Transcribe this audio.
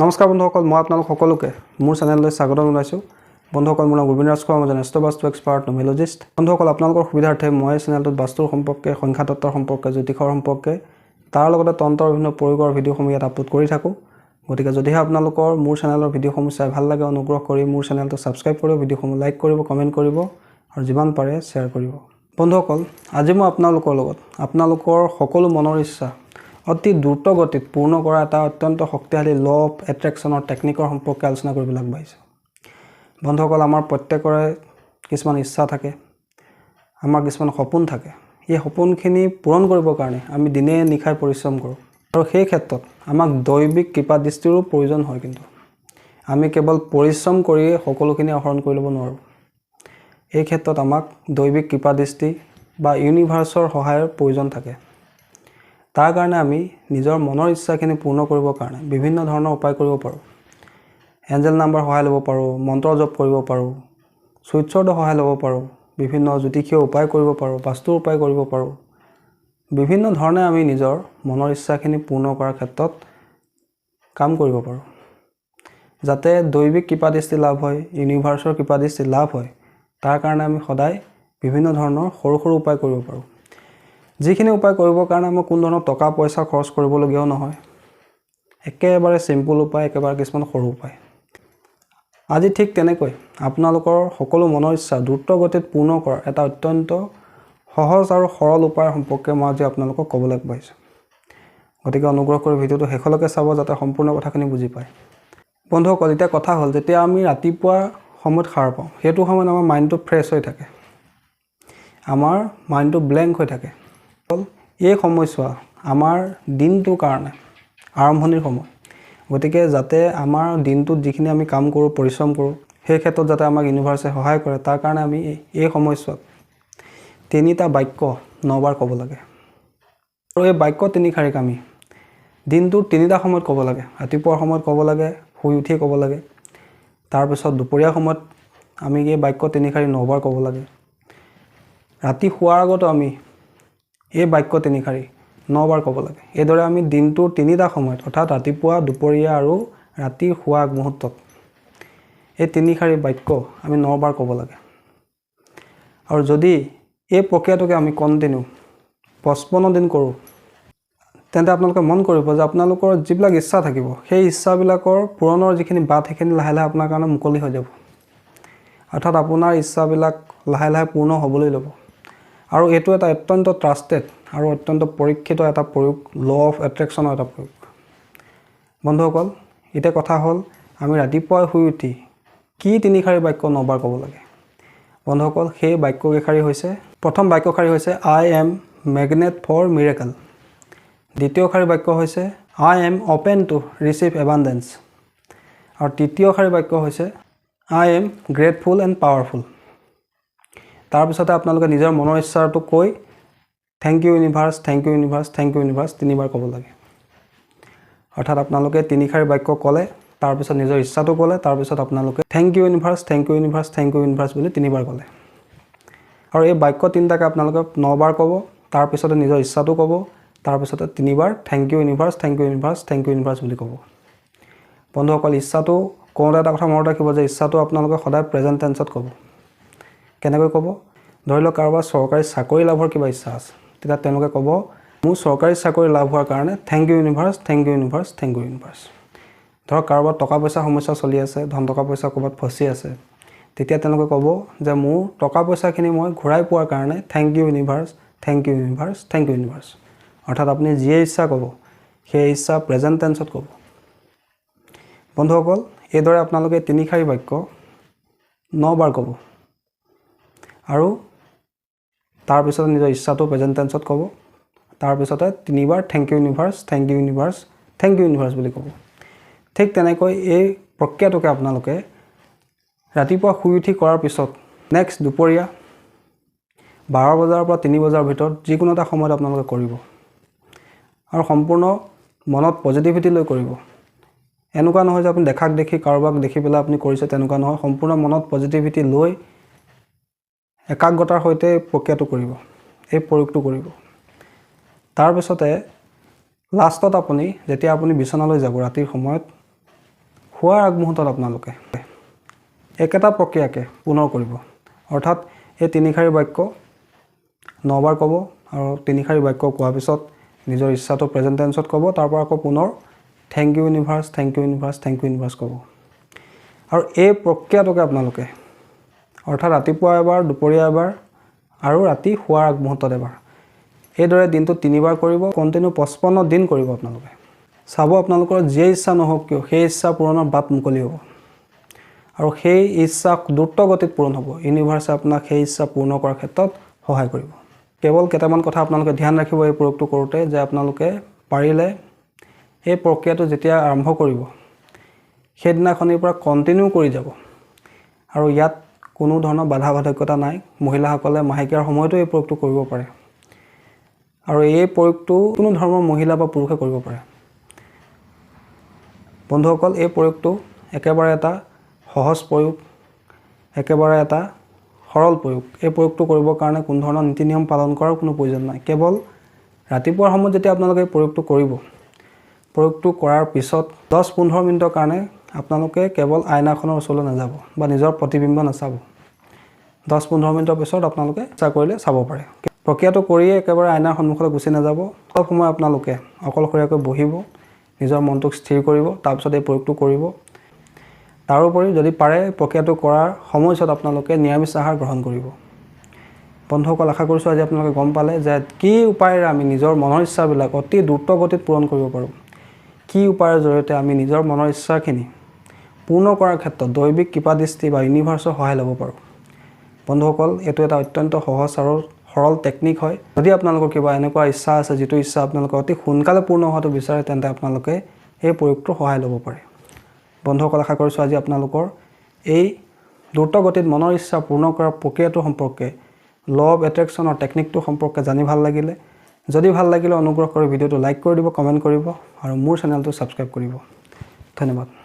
নমস্কাৰ বন্ধুসকল, মই আপোনালোক সকলোকে মোৰ চেনেললৈ স্বাগতম জনাইছোঁ। বন্ধুসকল, মোৰ নাম গোবিন্দ ৰাজ শৰ্মা, মই এষ্ট্ৰবাস্তু এক্সপাৰ্ট নিউমেলজিষ্ট। বন্ধুসকল, আপোনালোকৰ সুবিধাৰ্থে মই চেনেলটোত বাস্তুৰ সম্পৰ্কে, সংখ্যা তত্ত্বৰ সম্পৰ্কে, জ্যোতিষৰ সম্পৰ্কে, তাৰ লগতে তন্ত্ৰৰ বিভিন্ন প্ৰয়োগৰ ভিডিঅ'সমূহ ইয়াত আপলোড কৰি থাকোঁ। গতিকে যদিহে আপোনালোকৰ মোৰ চেনেলৰ ভিডিঅ'সমূহ চাই ভাল লাগে, অনুগ্ৰহ কৰি মোৰ চেনেলটো ছাবস্ক্ৰাইব কৰিব, ভিডিঅ'সমূহ লাইক কৰিব, কমেণ্ট কৰিব আৰু যিমান পাৰে শ্বেয়াৰ কৰিব। বন্ধুসকল, আজি মই আপোনালোকৰ লগত আপোনালোকৰ সকলো মনৰ ইচ্ছা অতি দ্ৰুত গতিত পূৰ্ণ কৰা এটা অত্যন্ত শক্তিশালী ল অফ এট্ৰেকশ্যনৰ টেকনিকৰ সম্পৰ্কে আলোচনা কৰিবলৈ আগবাঢ়িছোঁ। বন্ধুসকল, আমাৰ প্ৰত্যেকৰে কিছুমান ইচ্ছা থাকে, আমাৰ কিছুমান সপোন থাকে। এই সপোনখিনি পূৰণ কৰিবৰ কাৰণে আমি দিনে নিশাই পৰিশ্ৰম কৰোঁ আৰু সেই ক্ষেত্ৰত আমাক দৈবিক কৃপাদৃষ্টিৰো প্ৰয়োজন হয়। কিন্তু আমি কেৱল পৰিশ্ৰম কৰিয়ে সকলোখিনি আহৰণ কৰি ল'ব নোৱাৰোঁ। এই ক্ষেত্ৰত আমাক দৈবিক কৃপাদৃষ্টি বা ইউনিভাৰ্ছৰ সহায়ৰ প্ৰয়োজন থাকে। তাৰ কাৰণে আমি নিজৰ মনৰ ইচ্ছাখিনি পূৰ্ণ কৰিবৰ কাৰণে বিভিন্ন ধৰণৰ উপায় কৰিব পাৰোঁ। এঞ্জেল নাম্বাৰ সহায় ল'ব পাৰোঁ, মন্ত্ৰ জপ কৰিব পাৰোঁ, চুইটছৰ্ডৰ সহায় ল'ব পাৰোঁ, বিভিন্ন জ্যোতিষীয় উপায় কৰিব পাৰোঁ, বাস্তুৰ উপায় কৰিব পাৰোঁ। বিভিন্ন ধৰণে আমি নিজৰ মনৰ ইচ্ছাখিনি পূৰ্ণ কৰাৰ ক্ষেত্ৰত কাম কৰিব পাৰোঁ। যাতে দৈবিক কৃপাদৃষ্টি লাভ হয়, ইউনিভাৰ্ছৰ কৃপাদৃষ্টি লাভ হয়, তাৰ কাৰণে আমি সদায় বিভিন্ন ধৰণৰ সৰু সৰু উপায় কৰিব পাৰোঁ। যিখিনি উপায় কৰিবৰ কাৰণে আমাৰ কোনো ধৰণৰ টকা পইচা খৰচ কৰিবলগীয়াও নহয়। একেবাৰে চিম্পুল উপায়, একেবাৰে কিছুমান সৰু উপায়। আজি ঠিক তেনেকৈ আপোনালোকৰ সকলো মনৰ ইচ্ছা দ্ৰুত গতিত পূৰ্ণ কৰাৰ এটা অত্যন্ত সহজ আৰু সৰল উপায় সম্পৰ্কে মই আজি আপোনালোকক ক'বলৈ আগবাঢ়িছোঁ। গতিকে অনুগ্ৰহ কৰি ভিডিঅ'টো শেষলৈকে চাব, যাতে সম্পূৰ্ণ কথাখিনি বুজি পায়। বন্ধুসকল, এতিয়া কথা হ'ল, যেতিয়া আমি ৰাতিপুৱা সময়ত সাৰ পাওঁ, সেইটো সময়ত আমাৰ মাইণ্ডটো ফ্ৰেছ হৈ থাকে, আমাৰ মাইণ্ডটো ব্লেংক হৈ থাকে। এই সময়ছোৱা আমাৰ দিনটোৰ কাৰণে আৰম্ভণিৰ সময়। গতিকে যাতে আমাৰ দিনটোত যিখিনি আমি কাম কৰোঁ, পৰিশ্ৰম কৰোঁ, সেই ক্ষেত্ৰত যাতে আমাক ইউনিভাৰ্ছে সহায় কৰে, তাৰ কাৰণে আমি এই সময়ছোৱাত 3টা বাক্য 9 বাৰ ক'ব লাগে। আৰু এই বাক্য 3 শাৰীক আমি দিনটোৰ 3টা সময়ত ক'ব লাগে। ৰাতিপুৱাৰ সময়ত ক'ব লাগে, শুই উঠিয়ে ক'ব লাগে। তাৰপিছত দুপৰীয়া সময়ত আমি এই বাক্য 3 শাৰী 9 বাৰ ক'ব লাগে। ৰাতি শোৱাৰ আগতো আমি এই বাক্য 3 শাৰী 9 বাৰ ক'ব লাগে। এইদৰে আমি দিনটোৰ 3টা সময়ত, অৰ্থাৎ ৰাতিপুৱা, দুপৰীয়া আৰু ৰাতি শোৱা আগমুহূৰ্তত এই 3 শাৰী বাক্য আমি 9 বাৰ ক'ব লাগে। আৰু যদি এই প্ৰক্ৰিয়াটোকে আমি কণ্টিনিউ 55 দিন কৰোঁ, তেন্তে আপোনালোকে মন কৰিব যে আপোনালোকৰ যিবিলাক ইচ্ছা থাকিব, সেই ইচ্ছাবিলাকৰ পূৰণৰ যিখিনি বাট, সেইখিনি লাহে লাহে আপোনাৰ কাৰণে মুকলি হৈ যাব। অৰ্থাৎ আপোনাৰ ইচ্ছাবিলাক লাহে লাহে পূৰ্ণ হ'বলৈ ল'ব। আৰু এইটো এটা অত্যন্ত ট্ৰাষ্টেড আৰু অত্যন্ত পৰীক্ষিত এটা প্ৰয়োগ, ল অফ এট্ৰেকশ্যনৰ এটা প্ৰয়োগ। বন্ধুসকল, এতিয়া কথা হ'ল, আমি ৰাতিপুৱাই শুই উঠি কি 3 শাৰী বাক্য 9 বাৰ ক'ব লাগে। বন্ধুসকল, সেই বাক্যকেইশাৰী হৈছে, প্ৰথম বাক্যশাৰী হৈছে I am magnet for miracle. দ্বিতীয় শাৰী বাক্য হৈছে I am open to receive abundance. আৰু তৃতীয় শাৰী বাক্য হৈছে I am grateful and powerful. তাৰপিছতে আপোনালোকে নিজৰ মনৰ ইচ্ছাটো কৈ thank you universe, thank you universe, thank you universe 3 বাৰ ক'ব লাগে। অৰ্থাৎ আপোনালোকে 3 শাৰী বাক্য ক'লে, তাৰপিছত নিজৰ ইচ্ছাটো ক'লে, তাৰপিছত আপোনালোকে thank you universe, thank you universe, thank you universe বুলি 3 বাৰ ক'লে। আৰু এই বাক্য 3টাকে আপোনালোকে 9 বাৰ ক'ব, তাৰপিছতে নিজৰ ইচ্ছাটো ক'ব, তাৰপিছতে 3 বাৰ thank you universe, thank you universe, thank you universe বুলি ক'ব। বন্ধুসকল, ইচ্ছাটো কওঁতে এটা কথা মনত ৰাখিব যে ইচ্ছাটো আপোনালোকে সদায় প্ৰেজেণ্ট টেন্সত ক'ব। কেনেকৈ ক'ব? ধৰি লওক কাৰোবাৰ চৰকাৰী চাকৰি লাভৰ কিবা ইচ্ছা আছে, তেতিয়া তেওঁলোকে ক'ব, মোৰ চৰকাৰী চাকৰি লাভ হোৱাৰ কাৰণে thank you universe, thank you universe, thank you universe. ধৰক কাৰোবাৰ টকা পইচা সমস্যা চলি আছে, ধন টকা পইচা ক'ৰবাত ফচি আছে, তেতিয়া তেওঁলোকে ক'ব যে মোৰ টকা পইচাখিনি মই ঘূৰাই পোৱাৰ কাৰণে thank you universe, thank you universe, thank you universe. অৰ্থাৎ আপুনি যিয়ে ইচ্ছা ক'ব, সেই ইচ্ছা প্ৰেজেণ্ট টেন্সত ক'ব। বন্ধুসকল, এইদৰে আপোনালোকে 3 শাৰী বাক্য 9 বাৰ ক'ব। আৰু তাৰপিছতে নিজৰ ইচ্ছাটো প্ৰেজেণ্ট টেন্সত ক'ব। তাৰপিছতে 3 বাৰ thank you universe, thank you universe, thank you universe বুলি ক'ব। ঠিক তেনেকৈ এই প্ৰক্ৰিয়াটোকে আপোনালোকে ৰাতিপুৱা শুই উঠি কৰাৰ পিছত নেক্সট দুপৰীয়া 12 বজাৰ পৰা 3 বজাৰ ভিতৰত যিকোনো এটা সময়ত আপোনালোকে কৰিব। আৰু সম্পূৰ্ণ মনত পজিটিভিটি লৈ কৰিব। এনেকুৱা নহয় যে আপুনি দেখাক দেখি, কাৰোবাক দেখি পেলাই আপুনি কৰিছে, তেনেকুৱা নহয়। সম্পূৰ্ণ মনত পজিটিভিটি লৈ একাগ্ৰতাৰ সৈতে প্ৰক্ৰিয়াটো কৰিব, এই প্ৰয়োগটো কৰিব। তাৰপিছতে লাষ্টত আপুনি যেতিয়া আপুনি বিচনালৈ যাব ৰাতিৰ সময়ত, শোৱাৰ আগমুহূৰ্তত আপোনালোকে একেটা প্ৰক্ৰিয়াকে পুনৰ কৰিব। অৰ্থাৎ এই 3 শাৰী বাক্য 9 বাৰ ক'ব আৰু 3 শাৰী বাক্য কোৱাৰ পিছত নিজৰ ইচ্ছাটো প্ৰেজেন্ট টেন্সত ক'ব, তাৰ পৰা আকৌ পুনৰ thank you universe, thank you universe, thank you universe ক'ব। আৰু এই প্ৰক্ৰিয়াটোকে আপোনালোকে অৰ্থাৎ ৰাতিপুৱা এবাৰ, দুপৰীয়া এবাৰ আৰু ৰাতি শোৱাৰ আগমুহূৰ্তত এবাৰ, এইদৰে দিনটোত 3 বাৰ কৰিব। কণ্টিনিউ 55 দিন কৰিব আপোনালোকে। চাব আপোনালোকৰ যিয়ে ইচ্ছা নহওক কিয় সেই ইচ্ছা পূৰণৰ বাট মুকলি হ'ব আৰু সেই ইচ্ছা দ্ৰুত গতিত পূৰণ হ'ব। ইউনিভাৰ্ছে আপোনাক সেই ইচ্ছা পূৰ্ণ কৰাৰ ক্ষেত্ৰত সহায় কৰিব। কেৱল কেইটামান কথা আপোনালোকে ধ্যান ৰাখিব এই প্ৰয়োগটো কৰোঁতে, যে আপোনালোকে পাৰিলে এই প্ৰক্ৰিয়াটো যেতিয়া আৰম্ভ কৰিব সেইদিনাখনিৰ পৰা কণ্টিনিউ কৰি যাব। আৰু ইয়াত কোনো ধৰণৰ বাধা বাধকতা নাই। মহিলাসকলে মাহেকীয়াৰ সময়তো এই প্ৰয়োগটো কৰিব পাৰে আৰু এই প্ৰয়োগটো কোনো ধৰ্মৰ মহিলা বা পুৰুষে কৰিব পাৰে। বন্ধুসকল, এই প্ৰয়োগটো একেবাৰে এটা সহজ প্ৰয়োগ, একেবাৰে এটা সৰল প্ৰয়োগ। এই প্ৰয়োগটো কৰিবৰ কাৰণে কোনো ধৰণৰ নীতি নিয়ম পালন কৰাৰ কোনো প্ৰয়োজন নাই। কেৱল ৰাতিপুৱাৰ সময়ত যেতিয়া আপোনালোকে এই প্ৰয়োগটো কৰিব, প্ৰয়োগটো কৰাৰ পিছত 10-15 মিনিটৰ কাৰণে আপোনালোকে কেৱল আইনাখনৰ ওচৰলৈ নাযাব বা নিজৰ প্ৰতিবিম্ব নাচাব। 10-15 মিনিটৰ পিছত আপোনালোকে ইচ্ছা কৰিলে চাব পাৰে। প্ৰক্ৰিয়াটো কৰিয়ে একেবাৰে আইনাৰ সন্মুখলৈ গুচি নাযাব। অলপ সময় আপোনালোকে অকলশৰীয়াকৈ বহিব, নিজৰ মনটোক স্থিৰ কৰিব, তাৰপিছত এই প্ৰয়োগটো কৰিব। তাৰোপৰি যদি পাৰে প্ৰক্ৰিয়াটো কৰাৰ সময়ছোৱাত আপোনালোকে নিৰামিষ আহাৰ গ্ৰহণ কৰিব। বন্ধুসকল, আশা কৰিছোঁ আজি আপোনালোকে গম পালে যে কি উপায়েৰে আমি নিজৰ মনৰ ইচ্ছাবিলাক অতি দ্ৰুত গতিত পূৰণ কৰিব পাৰোঁ। কি উপায়ৰ জৰিয়তে আমি নিজৰ মনৰ ইচ্ছাখিনি পূৰ্ণ কৰাৰ ক্ষেত্ৰত দৈবিক কৃপাদৃষ্টি বা ইউনিভাৰ্ছৰ সহায় ল'ব পাৰোঁ। বন্ধুসকল, এইটো এটা অত্যন্ত সহজ আৰু সৰল টেকনিক হয়। যদি আপোনালোকৰ কিবা এনেকুৱা ইচ্ছা আছে যিটো ইচ্ছা আপোনালোকে অতি সোনকালে পূৰ্ণ হোৱাটো বিচাৰে, তেন্তে আপোনালোকে এই প্ৰয়োগটোৰ সহায় ল'ব পাৰে। বন্ধুসকল, আশা কৰিছোঁ আজি আপোনালোকৰ এই দ্ৰুত গতিত মনৰ ইচ্ছা পূৰ্ণ কৰাৰ প্ৰক্ৰিয়াটো সম্পৰ্কে, ল অফ এট্ৰেকশ্যনৰ টেকনিকটো সম্পৰ্কে জানি ভাল লাগিলে। যদি ভাল লাগিলে অনুগ্ৰহ কৰি ভিডিঅ'টো লাইক কৰি দিব, কমেণ্ট কৰিব আৰু মোৰ চেনেলটো ছাবস্ক্ৰাইব কৰিব। ধন্যবাদ।